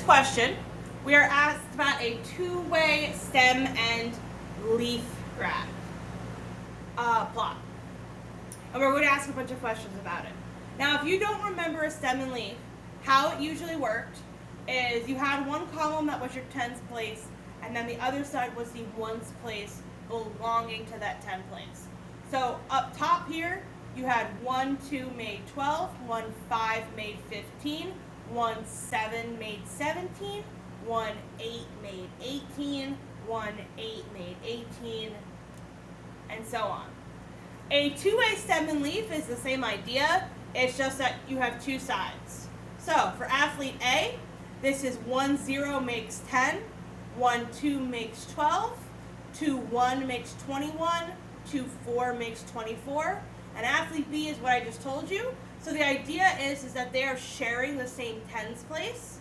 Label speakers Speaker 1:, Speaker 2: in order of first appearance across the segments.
Speaker 1: question, we are asked about a two-way stem and leaf graph plot. And we're going to ask a bunch of questions about it. Now, if you don't remember a stem and leaf, how it usually worked is you had one column that was your tens place, and then the other side was the ones place belonging to that 10 place. So up top here, you had 1, 2 made 12, 1, 5 made 15, 1, 7 made 17, 1, 8 made 18, 1, 8 made 18, and so on. A two-way stem and leaf is the same idea, it's just that you have two sides. So for athlete A, this is 1, 0 makes 10, 1, 2 makes 12, 2, 1 makes 21, 2, 4 makes 24, and athlete B is what I just told you. So the idea is that they are sharing the same tens place,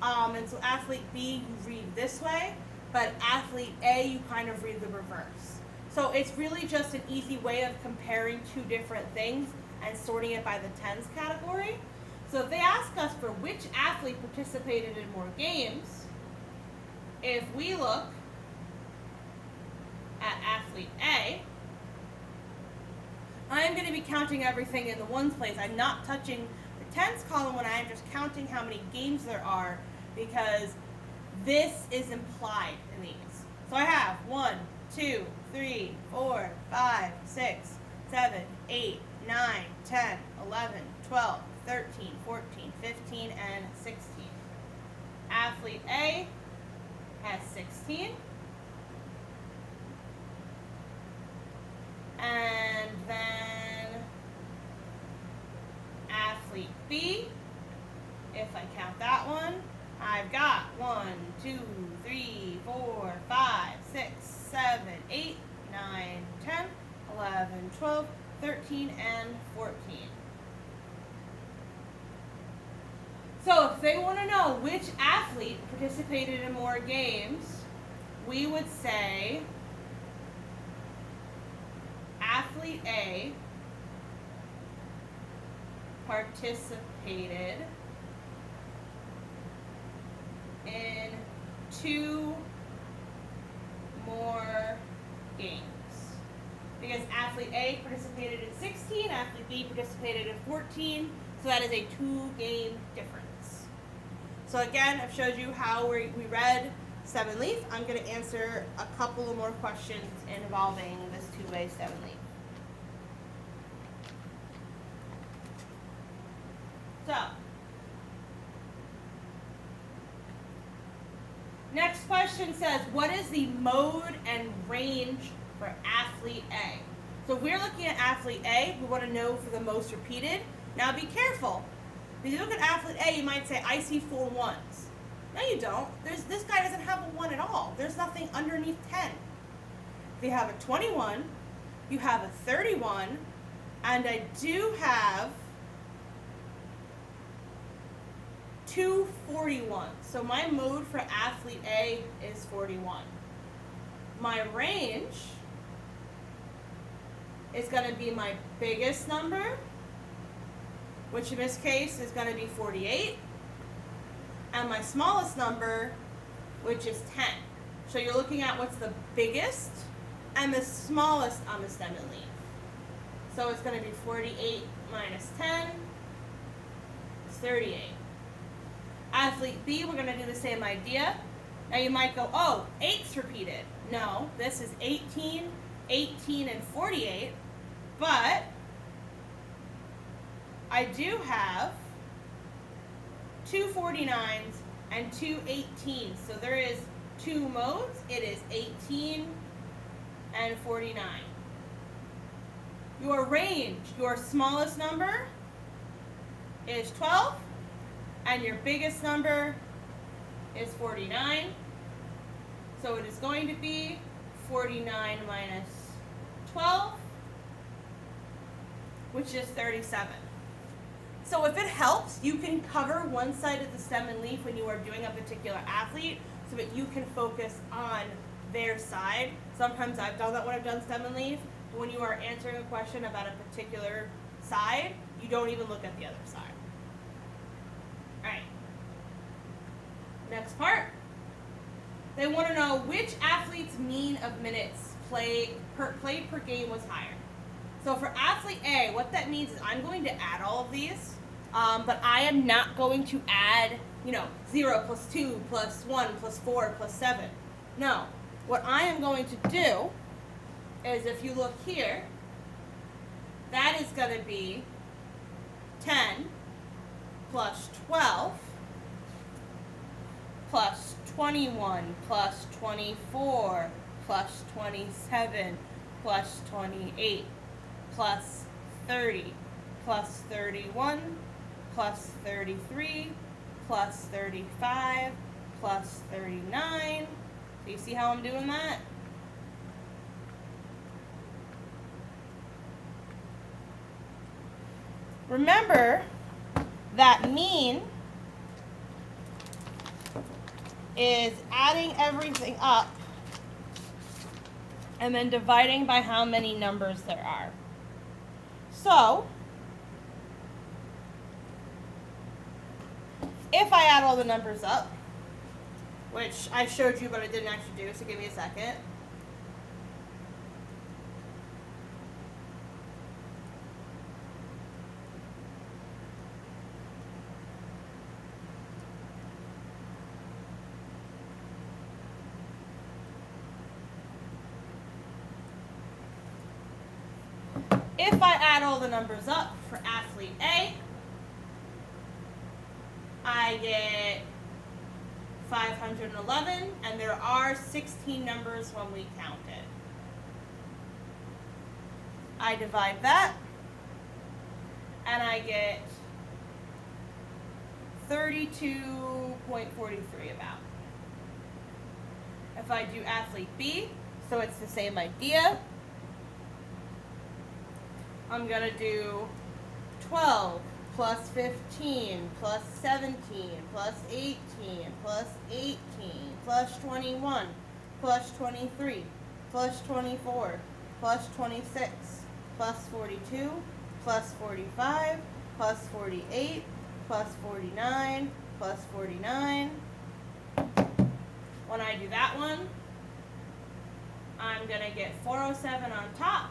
Speaker 1: and so athlete B you read this way, but athlete A you kind of read the reverse. So it's really just an easy way of comparing two different things and sorting it by the tens category. So if they ask us for which athlete participated in more games, if we look at athlete A, I'm going to be counting everything in the ones place. I'm not touching the tens column when I'm just counting how many games there are, because this is implied in these. So I have 1, 2, 3, 4, 5, 6, 7, 8, 9, 10, 11, 12, 13, 14, 15, and 16. Athlete A has 16. And then athlete B, if I count that one, I've got 1, 2, 3, 4, 5, 6, 7, 8, 9, 10, 11, 12, 13, and 14. So if they want to know which athlete participated in more games, we would say athlete A participated in 2 more games. Because athlete A participated in 16, athlete B participated in 14, so that is a 2-game difference. So again, I've showed you how we read stem and leaf. I'm going to answer a couple of more questions involving this two-way stem and leaf. So, next question says, what is the mode and range for athlete A? So if we're looking at athlete A, we want to know for the most repeated. Now be careful. If you look at athlete A, you might say, I see 4 ones. No, you don't. This guy doesn't have a 1 at all. There's nothing underneath 10. If you have a 21, you have a 31, and I do have 2 41s. So my mode for athlete A is 41. My range is going to be my biggest number, which in this case is going to be 48, and my smallest number, which is 10. So you're looking at what's the biggest and the smallest on the stem and leaf. So it's going to be 48 minus 10, it's 38. Athlete B, we're going to do the same idea. Now you might go, oh, 8's repeated. No, this is 18, 18, and 48, but I do have 2 49s and 2 18s. So there is 2 modes. It is 18 and 49. Your range, your smallest number is 12, and your biggest number is 49. So it is going to be 49 minus 12, which is 37. So if it helps, you can cover one side of the stem and leaf when you are doing a particular athlete so that you can focus on their side. Sometimes I've done that when I've done stem and leaf, but when you are answering a question about a particular side, you don't even look at the other side. All right. Next part. They want to know which athlete's mean of minutes played per game was higher. So for athlete A, what that means is I'm going to add all of these, but I am not going to add, 0 plus 2 plus 1 plus 4 plus 7. No. What I am going to do is, if you look here, that is going to be 10 plus 12 plus 21 plus 24 plus 27 plus 28 plus 30 plus 31 plus 33 plus 35 plus 39. Do you see how I'm doing that? Remember that mean is adding everything up and then dividing by how many numbers there are. So, if I add all the numbers up, which I showed you but I didn't actually do, so give me a second. If I add all the numbers up for athlete A, I get 511, and there are 16 numbers when we count it. I divide that, and I get 32.43 about. If I do athlete B, so it's the same idea, I'm going to do 12 plus 15 plus 17 plus 18 plus 18 plus 21 plus 23 plus 24 plus 26 plus 42 plus 45 plus 48 plus 49 plus 49. When I do that one, I'm going to get 407 on top.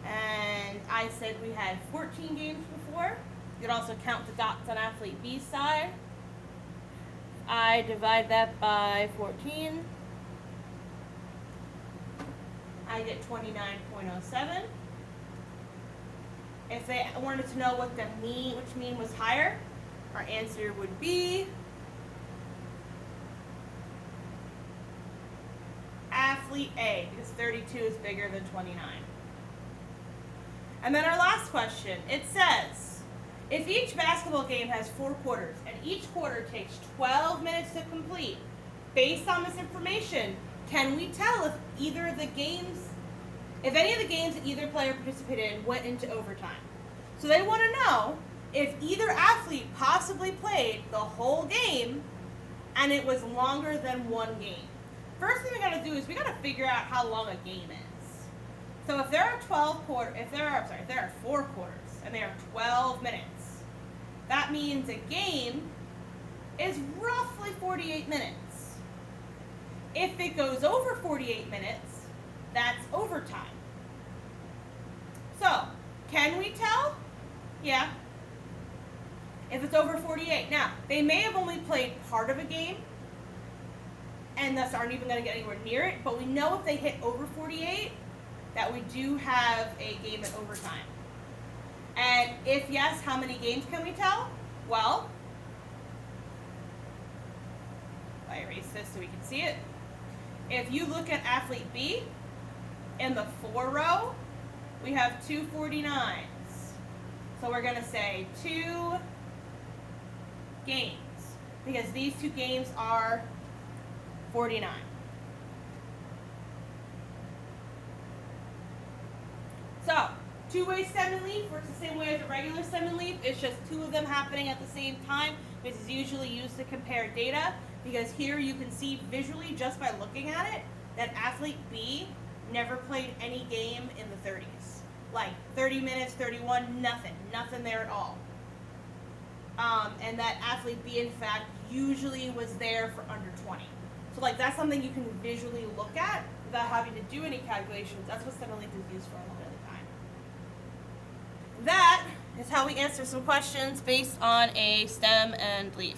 Speaker 1: And I said we had 14 games before. You can also count the dots on athlete B's side. I divide that by 14. I get 29.07. If they wanted to know what the mean, which mean was higher, our answer would be athlete A, because 32 is bigger than 29. And then our last question, it says, if each basketball game has 4 quarters and each quarter takes 12 minutes to complete, based on this information, can we tell if any of the games that either player participated in went into overtime? So they want to know if either athlete possibly played the whole game and it was longer than one game. First thing we got to do is we got to figure out how long a game is. So if there are 4 quarters and there are 12 minutes, that means a game is roughly 48 minutes. If it goes over 48 minutes, that's overtime. So, can we tell? Yeah. If it's over 48. Now, they may have only played part of a game and thus aren't even going to get anywhere near it, but we know if they hit over 48, that we do have a game at overtime. And if yes, how many games can we tell? Well, I erase this so we can see it. If you look at athlete B, in the 4 row, we have 2 49s. So we're going to say 2 games, because these 2 games are 49. So, two-way stem and leaf works the same way as a regular stem and leaf. It's just 2 of them happening at the same time. This is usually used to compare data, because here you can see visually, just by looking at it, that athlete B never played any game in the 30s. Like 30 minutes, 31, nothing there at all. and that athlete B, in fact, usually was there for under 20. So, like, that's something you can visually look at without having to do any calculations. That's what STEM and LEAF is used for a lot of the time. That is how we answer some questions based on a STEM and LEAF.